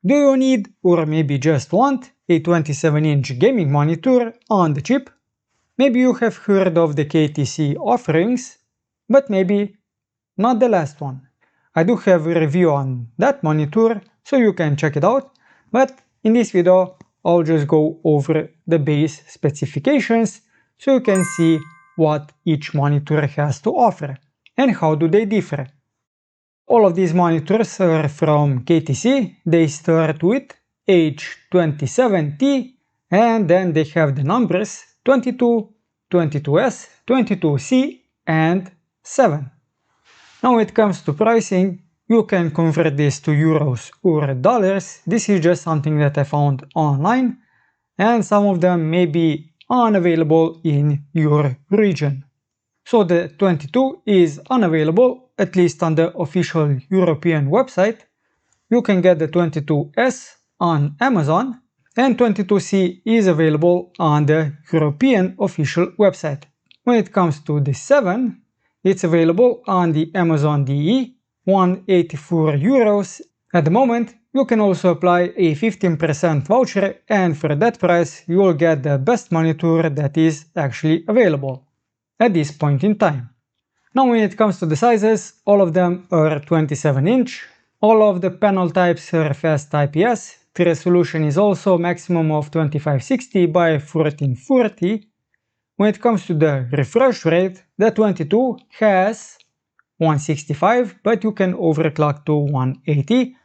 Do you need, or maybe just want, a 27-inch gaming monitor on the chip? Maybe you have heard of the KTC offerings, but maybe not the last one. I do have a review on that monitor, so you can check it out, but in this video I'll just go over the base specifications so you can see what each monitor has to offer and how do they differ. All of these monitors are from KTC. They start with H27T and then they have the numbers 22, 22S, 22C and 7. Now when it comes to pricing, you can convert this to euros or dollars. This is just something that I found online and some of them may be unavailable in your region. So the 22 is unavailable, at least on the official European website. You can get the 22S on Amazon and 22C is available on the European official website. When it comes to the 7, it's available on the Amazon DE, 184 euros. At the moment, you can also apply a 15% voucher and for that price you will get the best monitor that is actually available at this point in time. Now when it comes to the sizes, all of them are 27-inch. All of the panel types are fast IPS. The resolution is also maximum of 2560 by 1440. When it comes to the refresh rate, the 22 has 165, but you can overclock to 180.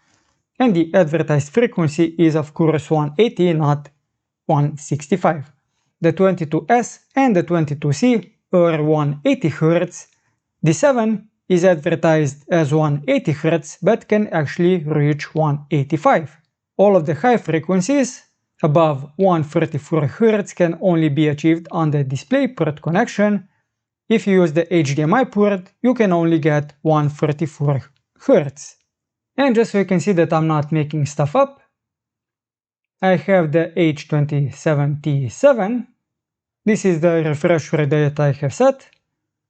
And the advertised frequency is of course 180, not 165. The 22S and the 22C are 180 Hz. The 7 is advertised as 180 Hz but can actually reach 185. All of the high frequencies above 134 Hz can only be achieved on the DisplayPort connection. If you use the HDMI port, you can only get 144 Hz. And just so you can see that I'm not making stuff up, I have the H27T7. This is the refresh rate that I have set,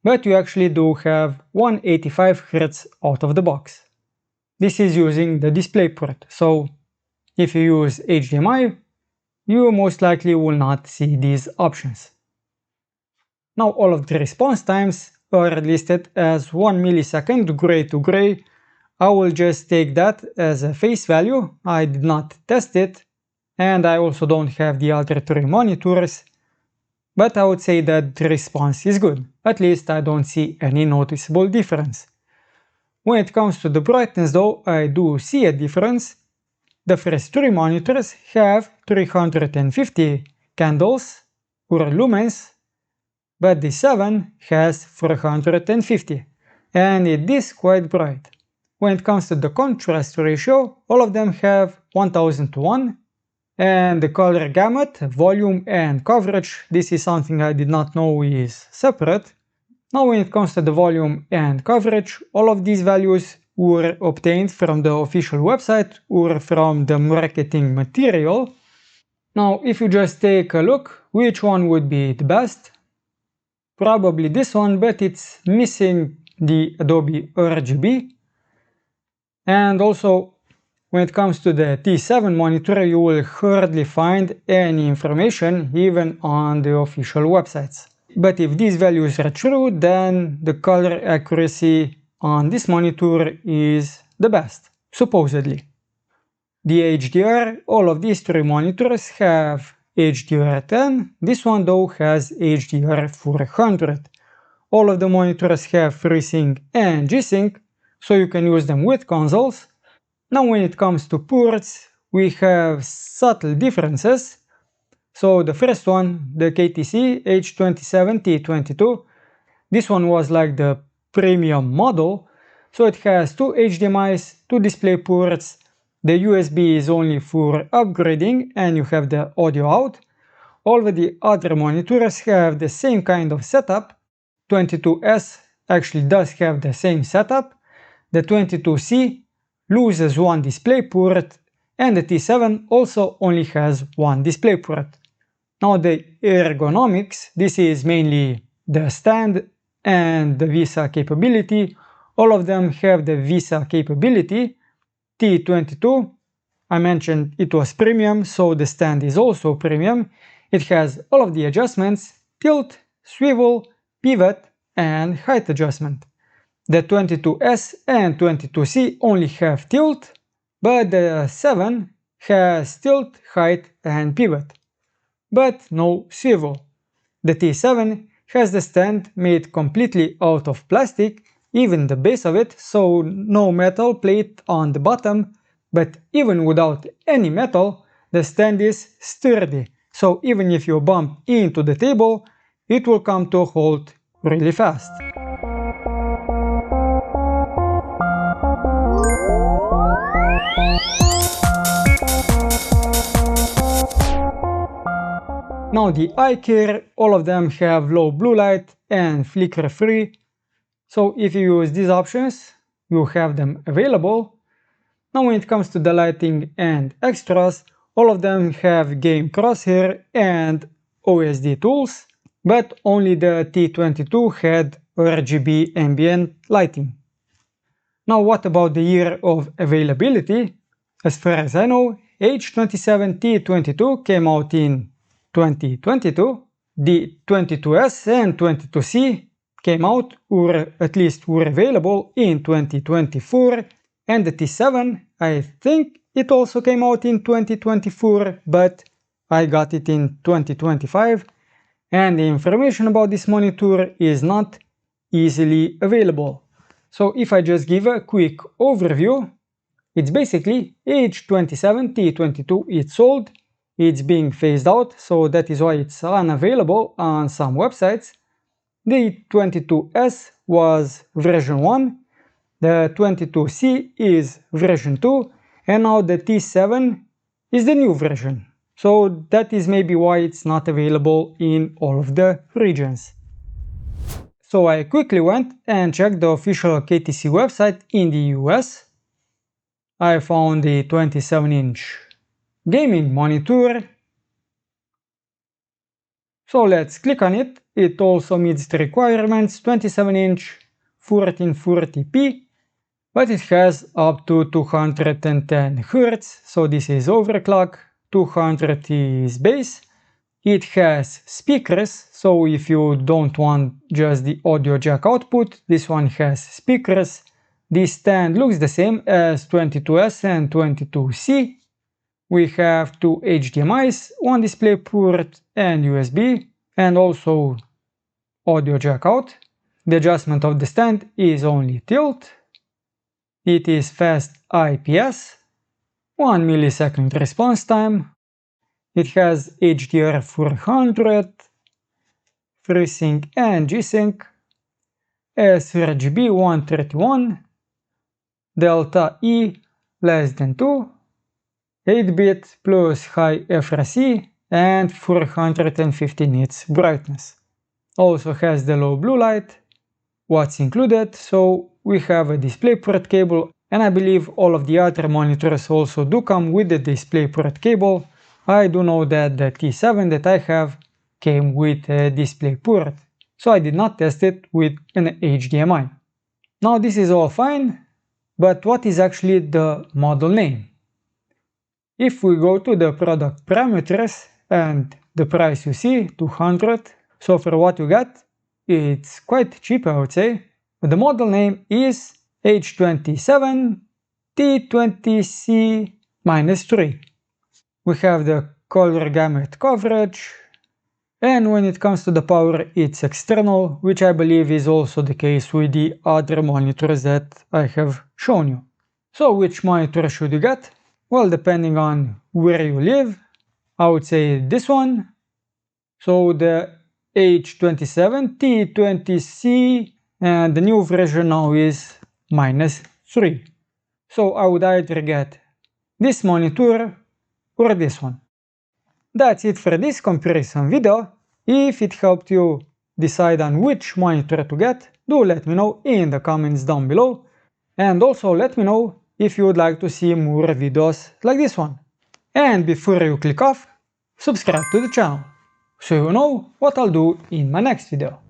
but you actually do have 185 Hz out of the box. This is using the DisplayPort, so if you use HDMI, you most likely will not see these options. Now all of the response times are listed as 1 millisecond gray to gray. I will just take that as a face value. I did not test it, and I also don't have the other 3 monitors. But I would say that the response is good. At least I don't see any noticeable difference. When it comes to the brightness though, I do see a difference. The first 3 monitors have 350 candles or lumens, but the 7 has 450 and it is quite bright. When it comes to the contrast ratio, all of them have 1000 to 1. And the color gamut, volume and coverage, this is something I did not know is separate. Now when it comes to the volume and coverage, all of these values were obtained from the official website or from the marketing material. Now if you just take a look, which one would be the best? Probably this one, but it's missing the Adobe RGB. And also, when it comes to the T7 monitor, you will hardly find any information even on the official websites. But if these values are true, then the color accuracy on this monitor is the best, supposedly. The HDR, all of these 3 monitors have HDR10, this one though has HDR400. All of the monitors have FreeSync and G-Sync, so you can use them with consoles. Now when it comes to ports, we have subtle differences. So the first one, the KTC H27T22, this one was like the premium model. So it has 2 HDMIs, 2 display ports, the USB is only for upgrading and you have the audio out. All of the other monitors have the same kind of setup. 22S actually does have the same setup. The 22C loses 1 DisplayPort and the T7 also only has 1 DisplayPort. Now the ergonomics, this is mainly the stand and the VISA capability. All of them have the VISA capability. T22 I mentioned it was premium, so the stand is also premium. It has all of the adjustments: tilt, swivel, pivot, and height adjustment. The 22S and 22C only have tilt, but the 7 has tilt, height, and pivot, but no swivel. The T7 has the stand made completely out of plastic, even the base of it, so no metal plate on the bottom, but even without any metal, the stand is sturdy, so even if you bump into the table, it will come to a halt really fast. Now the eye care, all of them have low blue light and flicker free, so if you use these options, you have them available. Now when it comes to the lighting and extras, all of them have game crosshair and OSD tools, but only the T22 had RGB ambient lighting. Now what about the year of availability? As far as I know, H27T22 came out in 2022, the 22S and 22C came out, or at least were available, in 2024, and the T7, I think it also came out in 2024, but I got it in 2025, and the information about this monitor is not easily available. So if I just give a quick overview, it's basically H27T22, it's sold, it's being phased out, so that is why it's unavailable on some websites. The 22S was version 1, the 22C is version 2, and now the T7 is the new version. So that is maybe why it's not available in all of the regions. So I quickly went and checked the official KTC website in the US. I found the 27-inch gaming monitor. So let's click on it. It also meets the requirements: 27-inch 1440p, but it has up to 210 Hz, so this is overclock, 200 is base. It has speakers, so if you don't want just the audio jack output, this one has speakers. This stand looks the same as 22S and 22C. We have two HDMIs, one DisplayPort and USB, and also audio jack out. The adjustment of the stand is only tilt. It is fast IPS, 1 millisecond response time. It has HDR400, FreeSync and G-Sync, sRGB 131, Delta E less than 2, 8-bit plus high FRC, and 450 nits brightness. Also has the low blue light. What's included? So we have a DisplayPort cable, and I believe all of the other monitors also do come with the DisplayPort cable. I do know that the T7 that I have came with a DisplayPort, so I did not test it with an HDMI. Now this is all fine, but what is actually the model name? If we go to the product parameters and the price you see, 200, so for what you got, it's quite cheap, I would say. But the model name is H27T22C-3. We have the color gamut coverage, and when it comes to the power, it's external, which I believe is also the case with the other monitors that I have shown you. So which monitor should you get? Well, depending on where you live, I would say this one. So the H27T20C, and the new version now is -3. So I would either get this monitor or this one. That's it for this comparison video. If it helped you decide on which monitor to get, do let me know in the comments down below. And also let me know if you would like to see more videos like this one. And before you click off, subscribe to the channel, so you know what I'll do in my next video.